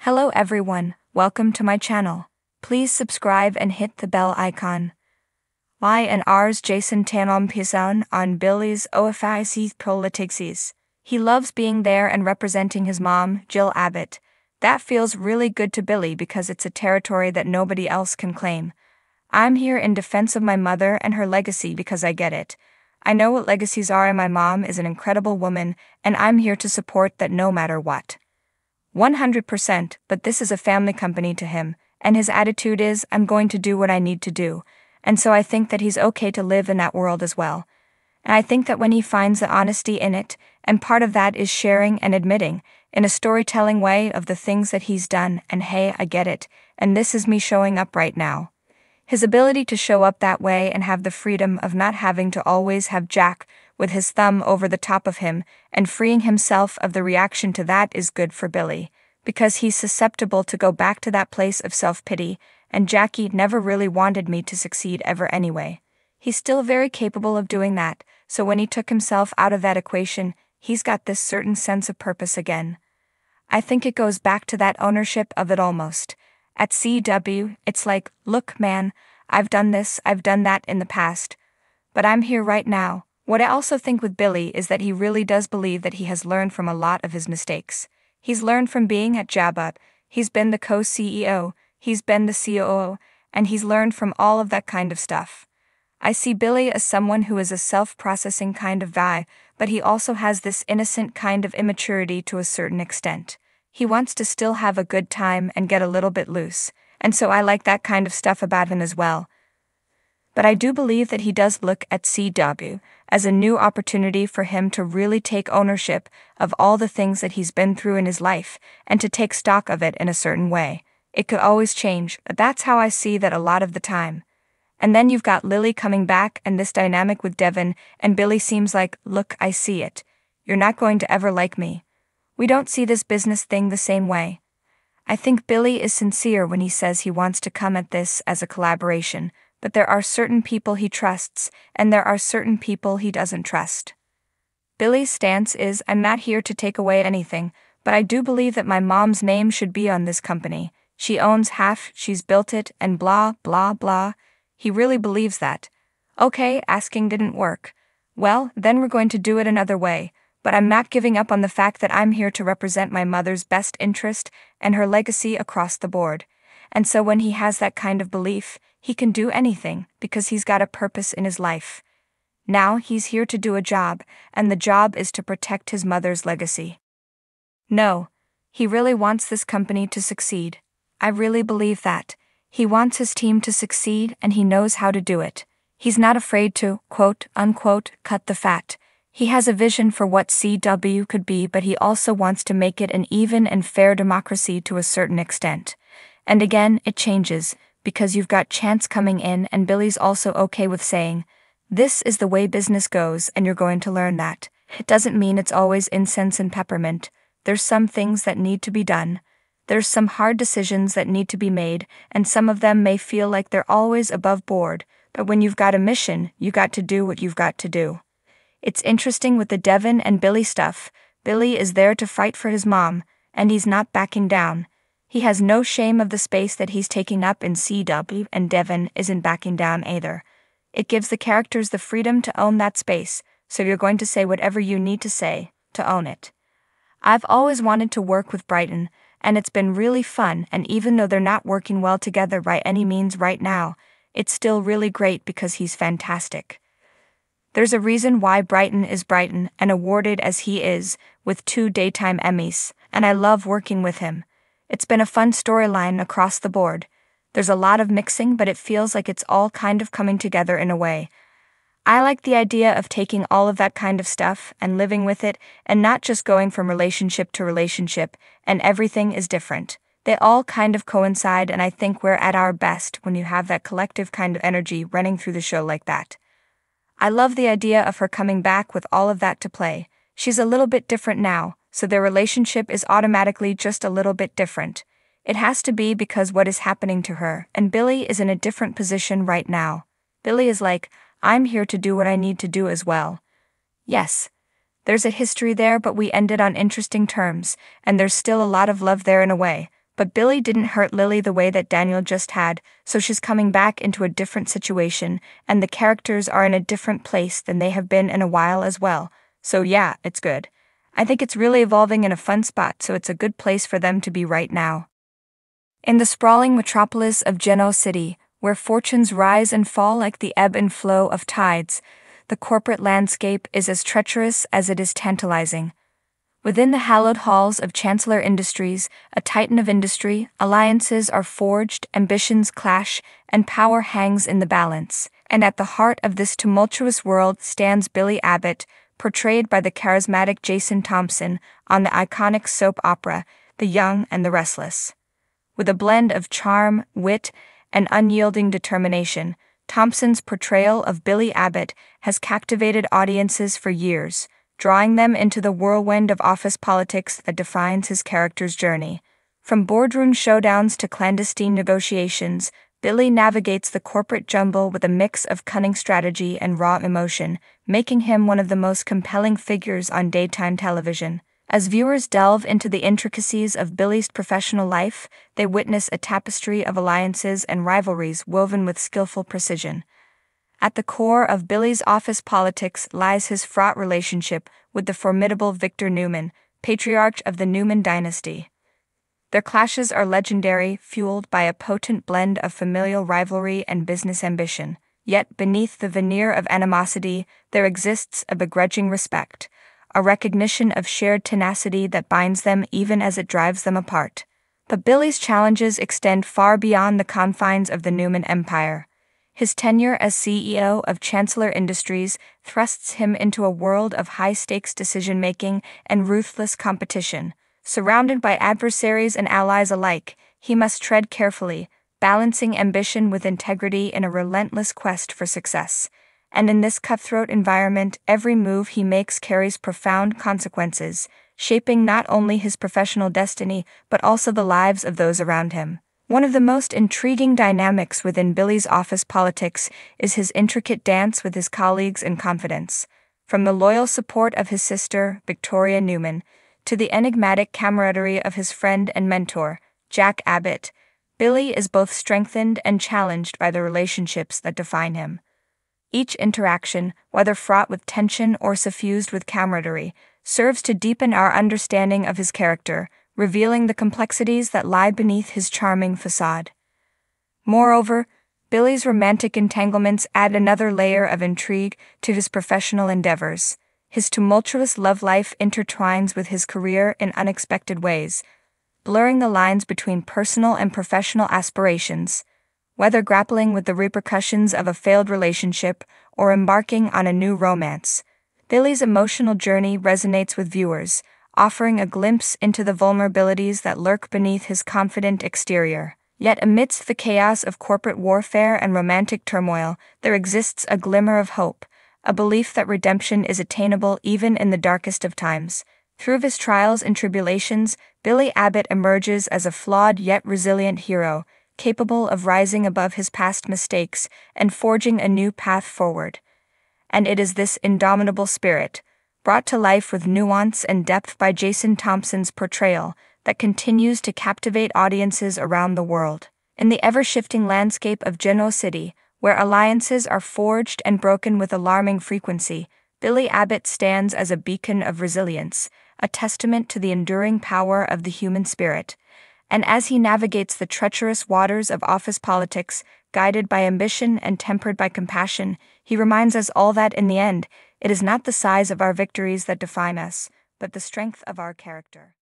Hello everyone, welcome to my channel. Please subscribe and hit the bell icon. I and R's Jason Tanom Pisan on Billy's OFIC politics. He loves being there and representing his mom, Jill Abbott. That feels really good to Billy because it's a territory that nobody else can claim. I'm here in defense of my mother and her legacy because I get it. I know what legacies are, and my mom is an incredible woman, and I'm here to support that no matter what. 100%, but this is a family company to him, and his attitude is, I'm going to do what I need to do, and so I think that he's okay to live in that world as well. And I think that when he finds the honesty in it, and part of that is sharing and admitting, in a storytelling way, of the things that he's done, and hey, I get it, and this is me showing up right now. His ability to show up that way and have the freedom of not having to always have Jack with his thumb over the top of him and freeing himself of the reaction to that is good for Billy, because he's susceptible to go back to that place of self-pity, and Jackie never really wanted me to succeed ever anyway. He's still very capable of doing that, so when he took himself out of that equation, he's got this certain sense of purpose again. I think it goes back to that ownership of it almost. At CW, it's like, look man, I've done this, I've done that in the past, but I'm here right now. What I also think with Billy is that he really does believe that he has learned from a lot of his mistakes. He's learned from being at Jabba, he's been the co-CEO, he's been the COO, and he's learned from all of that kind of stuff. I see Billy as someone who is a self-processing kind of guy, but he also has this innocent kind of immaturity to a certain extent. He wants to still have a good time and get a little bit loose, and so I like that kind of stuff about him as well. But I do believe that he does look at CW as a new opportunity for him to really take ownership of all the things that he's been through in his life and to take stock of it in a certain way. It could always change, but that's how I see that a lot of the time. And then you've got Lily coming back and this dynamic with Devin, and Billy seems like, look, I see it. You're not going to ever like me. We don't see this business thing the same way. I think Billy is sincere when he says he wants to come at this as a collaboration, but there are certain people he trusts, and there are certain people he doesn't trust. Billy's stance is, I'm not here to take away anything, but I do believe that my mom's name should be on this company. She owns half, she's built it, and blah, blah, blah. He really believes that. Okay, asking didn't work. Well, then we're going to do it another way. But I'm not giving up on the fact that I'm here to represent my mother's best interest and her legacy across the board. And so when he has that kind of belief, he can do anything because he's got a purpose in his life. Now he's here to do a job, and the job is to protect his mother's legacy. No, he really wants this company to succeed. I really believe that. He wants his team to succeed, and he knows how to do it. He's not afraid to, quote, unquote, cut the fat. He has a vision for what CW could be, but he also wants to make it an even and fair democracy to a certain extent. And again, it changes, because you've got Chance coming in, and Billy's also okay with saying, this is the way business goes, and you're going to learn that. It doesn't mean it's always incense and peppermint. There's some things that need to be done. There's some hard decisions that need to be made, and some of them may feel like they're always above board, but when you've got a mission, you got to do what you've got to do. It's interesting with the Devin and Billy stuff. Billy is there to fight for his mom, and he's not backing down. He has no shame of the space that he's taking up in CW, and Devin isn't backing down either. It gives the characters the freedom to own that space, so you're going to say whatever you need to say, to own it. I've always wanted to work with Brighton, and it's been really fun, and even though they're not working well together by any means right now, it's still really great because he's fantastic. There's a reason why Brighton is Brighton and awarded as he is, with 2 daytime Emmys, and I love working with him. It's been a fun storyline across the board. There's a lot of mixing, but it feels like it's all kind of coming together in a way. I like the idea of taking all of that kind of stuff and living with it, and not just going from relationship to relationship, and everything is different. They all kind of coincide, and I think we're at our best when you have that collective kind of energy running through the show like that. I love the idea of her coming back with all of that to play. She's a little bit different now, so their relationship is automatically just a little bit different. It has to be because what is happening to her, and Billy is in a different position right now. Billy is like, I'm here to do what I need to do as well. Yes, there's a history there, but we ended on interesting terms, and there's still a lot of love there in a way, But Billy didn't hurt Lily the way that Daniel just had, so she's coming back into a different situation, and the characters are in a different place than they have been in a while as well. So yeah, it's good. I think it's really evolving in a fun spot, so it's a good place for them to be right now. In the sprawling metropolis of Genoa City, where fortunes rise and fall like the ebb and flow of tides, the corporate landscape is as treacherous as it is tantalizing. Within the hallowed halls of Chancellor Industries, a titan of industry, alliances are forged, ambitions clash, and power hangs in the balance. And at the heart of this tumultuous world stands Billy Abbott, portrayed by the charismatic Jason Thompson on the iconic soap opera, The Young and the Restless. With a blend of charm, wit, and unyielding determination, Thompson's portrayal of Billy Abbott has captivated audiences for years, drawing them into the whirlwind of office politics that defines his character's journey. From boardroom showdowns to clandestine negotiations, Billy navigates the corporate jumble with a mix of cunning strategy and raw emotion, making him one of the most compelling figures on daytime television. As viewers delve into the intricacies of Billy's professional life, they witness a tapestry of alliances and rivalries woven with skillful precision. At the core of Billy's office politics lies his fraught relationship with the formidable Victor Newman, patriarch of the Newman dynasty. Their clashes are legendary, fueled by a potent blend of familial rivalry and business ambition. Yet beneath the veneer of animosity, there exists a begrudging respect, a recognition of shared tenacity that binds them even as it drives them apart. But Billy's challenges extend far beyond the confines of the Newman empire. His tenure as CEO of Chancellor Industries thrusts him into a world of high-stakes decision-making and ruthless competition. Surrounded by adversaries and allies alike, he must tread carefully, balancing ambition with integrity in a relentless quest for success. And in this cutthroat environment, every move he makes carries profound consequences, shaping not only his professional destiny but also the lives of those around him. One of the most intriguing dynamics within Billy's office politics is his intricate dance with his colleagues and confidants. From the loyal support of his sister, Victoria Newman, to the enigmatic camaraderie of his friend and mentor, Jack Abbott, Billy is both strengthened and challenged by the relationships that define him. Each interaction, whether fraught with tension or suffused with camaraderie, serves to deepen our understanding of his character, revealing the complexities that lie beneath his charming facade. Moreover, Billy's romantic entanglements add another layer of intrigue to his professional endeavors. His tumultuous love life intertwines with his career in unexpected ways, blurring the lines between personal and professional aspirations. Whether grappling with the repercussions of a failed relationship or embarking on a new romance, Billy's emotional journey resonates with viewers, offering a glimpse into the vulnerabilities that lurk beneath his confident exterior. Yet amidst the chaos of corporate warfare and romantic turmoil, there exists a glimmer of hope, a belief that redemption is attainable even in the darkest of times. Through his trials and tribulations, Billy Abbott emerges as a flawed yet resilient hero, capable of rising above his past mistakes and forging a new path forward. And it is this indomitable spirit, brought to life with nuance and depth by Jason Thompson's portrayal, that continues to captivate audiences around the world. In the ever-shifting landscape of Genoa City, where alliances are forged and broken with alarming frequency, Billy Abbott stands as a beacon of resilience, a testament to the enduring power of the human spirit. And as he navigates the treacherous waters of office politics, guided by ambition and tempered by compassion, he reminds us all that, in the end, it is not the size of our victories that define us, but the strength of our character.